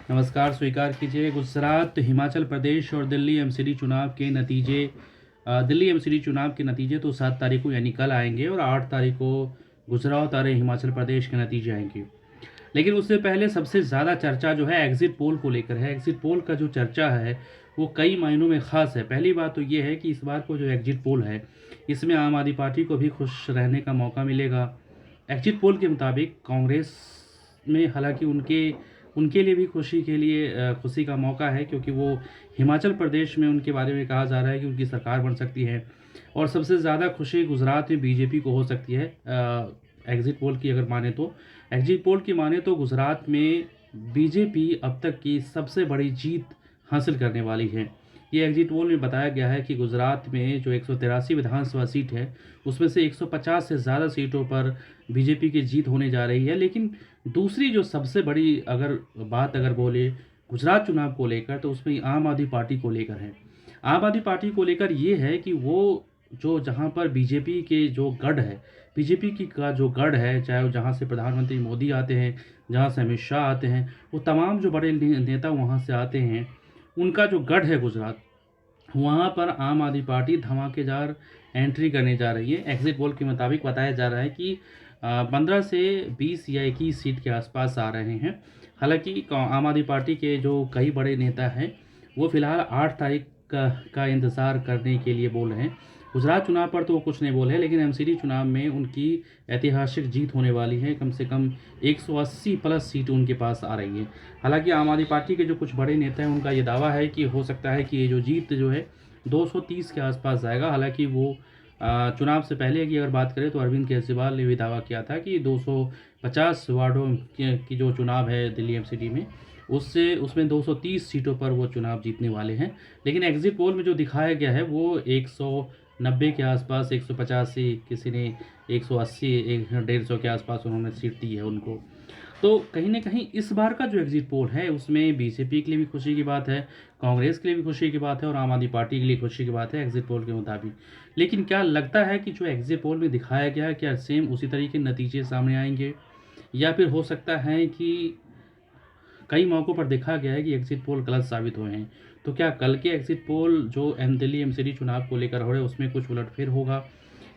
नमस्कार स्वीकार कीजिए। गुजरात, हिमाचल प्रदेश और दिल्ली एमसीडी चुनाव के नतीजे दिल्ली एमसीडी चुनाव के नतीजे तो 7 तारीख को यानी कल आएंगे और 8 तारीख को गुजरात और हिमाचल प्रदेश के नतीजे आएंगे। लेकिन उससे पहले सबसे ज़्यादा चर्चा जो है एग्जिट पोल को लेकर है। एग्जिट पोल का जो चर्चा है वो कई मायनों में ख़ास है। पहली बात तो ये है कि इस बार को जो एग्जिट पोल है इसमें आम आदमी पार्टी को भी खुश रहने का मौका मिलेगा। एग्जिट पोल के मुताबिक कांग्रेस में हालांकि उनके उनके लिए भी खुशी के लिए खुशी का मौका है, क्योंकि वो हिमाचल प्रदेश में उनके बारे में कहा जा रहा है कि उनकी सरकार बन सकती है। और सबसे ज़्यादा खुशी गुजरात में बीजेपी को हो सकती है। एग्जिट पोल की अगर माने तो एग्जिट पोल की माने तो गुजरात में बीजेपी अब तक की सबसे बड़ी जीत हासिल करने वाली है। ये एग्जिट पोल में बताया गया है कि गुजरात में जो 183 विधानसभा सीट है उसमें से 150 से ज़्यादा सीटों पर बीजेपी की जीत होने जा रही है। लेकिन दूसरी जो सबसे बड़ी अगर बोले गुजरात चुनाव को लेकर तो उसमें आम आदमी पार्टी को लेकर है। आम आदमी पार्टी को लेकर ये है कि वो जो जहाँ पर बीजेपी के जो गढ़ है, बीजेपी की का जो गढ़ है, चाहे वो जहाँ से प्रधानमंत्री मोदी आते हैं, जहाँ से अमित शाह आते हैं, वो तमाम जो बड़े नेता वहाँ से आते हैं, उनका जो गढ़ है गुजरात, वहाँ पर आम आदमी पार्टी धमाकेदार एंट्री करने जा रही है। एग्जिट पोल के मुताबिक बताया जा रहा है कि 15 से 20 या 21 सीट के आसपास आ रहे हैं। हालांकि आम आदमी पार्टी के जो कई बड़े नेता हैं वो फिलहाल 8 तारीख का इंतज़ार करने के लिए बोल रहे हैं। गुजरात चुनाव पर तो वो कुछ नहीं बोले, लेकिन एमसीडी चुनाव में उनकी ऐतिहासिक जीत होने वाली है। कम से कम 180 प्लस सीट उनके पास आ रही है। हालांकि आम आदमी पार्टी के जो कुछ बड़े नेता हैं उनका ये दावा है कि हो सकता है कि ये जो जीत जो है 230 के आसपास जाएगा। हालांकि वो चुनाव से पहले की अगर बात करें तो अरविंद केजरीवाल ने भी दावा किया था कि 250 वार्डों की जो चुनाव है दिल्ली एमसीडी में उसमें 230 सीटों पर वो चुनाव जीतने वाले हैं। लेकिन एग्जिट पोल में जो दिखाया गया है वो 190 के आसपास, 185, किसी ने 180, 150 के आसपास उन्होंने सीट दी है उनको। तो कहीं ना कहीं इस बार का जो एग्जिट पोल है उसमें बीजेपी के लिए भी खुशी की बात है, कांग्रेस के लिए भी खुशी की बात है और आम आदमी पार्टी के लिए खुशी की बात है एग्जिट पोल के मुताबिक। लेकिन क्या लगता है कि जो एग्जिट पोल में दिखाया गया है क्या सेम उसी तरीके के नतीजे सामने आएंगे, या फिर हो सकता है कि कई मौक़ों पर देखा गया है कि एग्जिट पोल गलत साबित हुए हैं। तो क्या कल के एग्जिट पोल जो दिल्ली एमसीडी चुनाव को लेकर हो रहे हैं उसमें कुछ उलटफेर होगा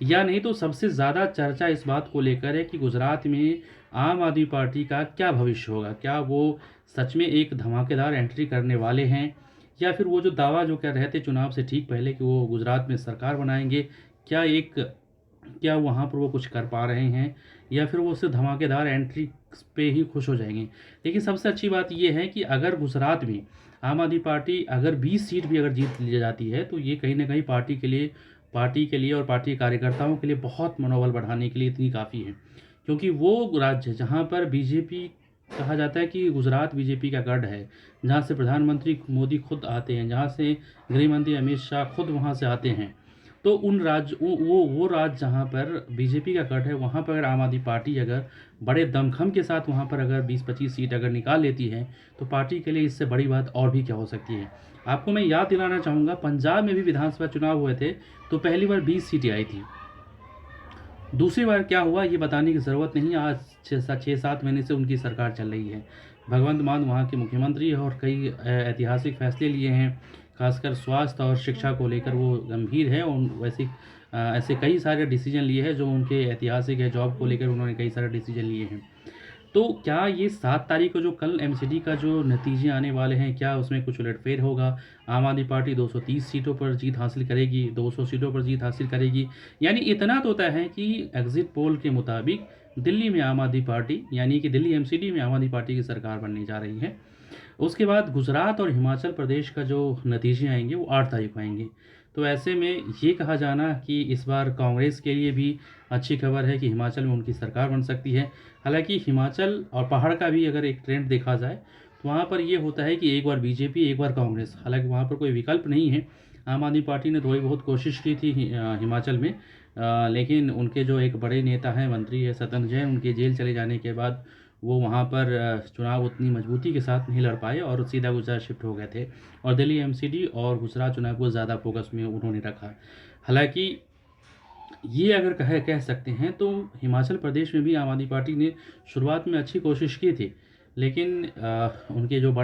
या नहीं? तो सबसे ज़्यादा चर्चा इस बात को लेकर है कि गुजरात में आम आदमी पार्टी का क्या भविष्य होगा। क्या वो सच में एक धमाकेदार एंट्री करने वाले हैं, या फिर वो जो दावा जो कर रहे थे चुनाव से ठीक पहले कि वो गुजरात में सरकार बनाएंगे, क्या वहाँ पर वो कुछ कर पा रहे हैं, या फिर वो उससे धमाकेदार एंट्री पे ही खुश हो जाएंगे। लेकिन सबसे अच्छी बात ये है कि अगर गुजरात में आम आदमी पार्टी अगर 20 सीट भी अगर जीत ली जाती है तो ये कहीं ना कहीं पार्टी के लिए और पार्टी कार्यकर्ताओं के लिए बहुत मनोबल बढ़ाने के लिए इतनी काफ़ी है। क्योंकि वो राज्य जहाँ पर बीजेपी कहा जाता है कि गुजरात बीजेपी का गढ़ है, जहाँ से प्रधानमंत्री मोदी खुद आते हैं, जहाँ से गृह मंत्री अमित शाह खुद वहाँ से आते हैं, तो उन राज्य वो राज्य जहाँ पर बीजेपी का गढ़ है वहाँ पर अगर आम आदमी पार्टी अगर बड़े दमखम के साथ वहाँ पर अगर 20-25 सीट अगर निकाल लेती है तो पार्टी के लिए इससे बड़ी बात और भी क्या हो सकती है। आपको मैं याद दिलाना चाहूँगा, पंजाब में भी विधानसभा चुनाव हुए थे तो पहली बार 20 सीटें आई थी। दूसरी बार क्या हुआ ये बताने की ज़रूरत नहीं। आज 6-7 महीने से उनकी सरकार चल रही है। भगवंत मान वहाँ के मुख्यमंत्री है और कई ऐतिहासिक फैसले लिए हैं, खासकर स्वास्थ्य और शिक्षा को लेकर वो गंभीर है। और वैसे ऐसे कई सारे डिसीजन लिए हैं जो उनके ऐतिहासिक है। जॉब को लेकर उन्होंने कई सारे डिसीजन लिए हैं। तो क्या ये 7 तारीख को जो कल एमसीडी का जो नतीजे आने वाले हैं क्या उसमें कुछ उलटफेर होगा? आम आदमी पार्टी 230 सीटों पर जीत हासिल करेगी, 200 सीटों पर जीत हासिल करेगी? यानी इतना तो तय है कि एग्जिट पोल के मुताबिक दिल्ली में आम आदमी पार्टी यानी कि दिल्ली एमसीडी में आम आदमी पार्टी की सरकार बनने जा रही है। उसके बाद गुजरात और हिमाचल प्रदेश का जो नतीजे आएंगे वो 8 तारीख को आएंगे। तो ऐसे में ये कहा जाना कि इस बार कांग्रेस के लिए भी अच्छी खबर है कि हिमाचल में उनकी सरकार बन सकती है। हालांकि हिमाचल और पहाड़ का भी अगर एक ट्रेंड देखा जाए तो वहाँ पर ये होता है कि एक बार बीजेपी एक बार कांग्रेस, हालांकि वहाँ पर कोई विकल्प नहीं है। आम आदमी पार्टी ने थोड़ी बहुत कोशिश की थी हिमाचल में, लेकिन उनके जो एक बड़े नेता हैं, मंत्री है सतन जैन, उनके जेल चले जाने के बाद वो वहाँ पर चुनाव उतनी मजबूती के साथ नहीं लड़ पाए और सीधा गुजरात शिफ्ट हो गए थे और दिल्ली एमसीडी और गुजरात चुनाव को ज़्यादा फोकस में उन्होंने रखा। हालांकि ये अगर कह सकते हैं तो हिमाचल प्रदेश में भी आम आदमी पार्टी ने शुरुआत में अच्छी कोशिश की थी, लेकिन उनके जो बड़े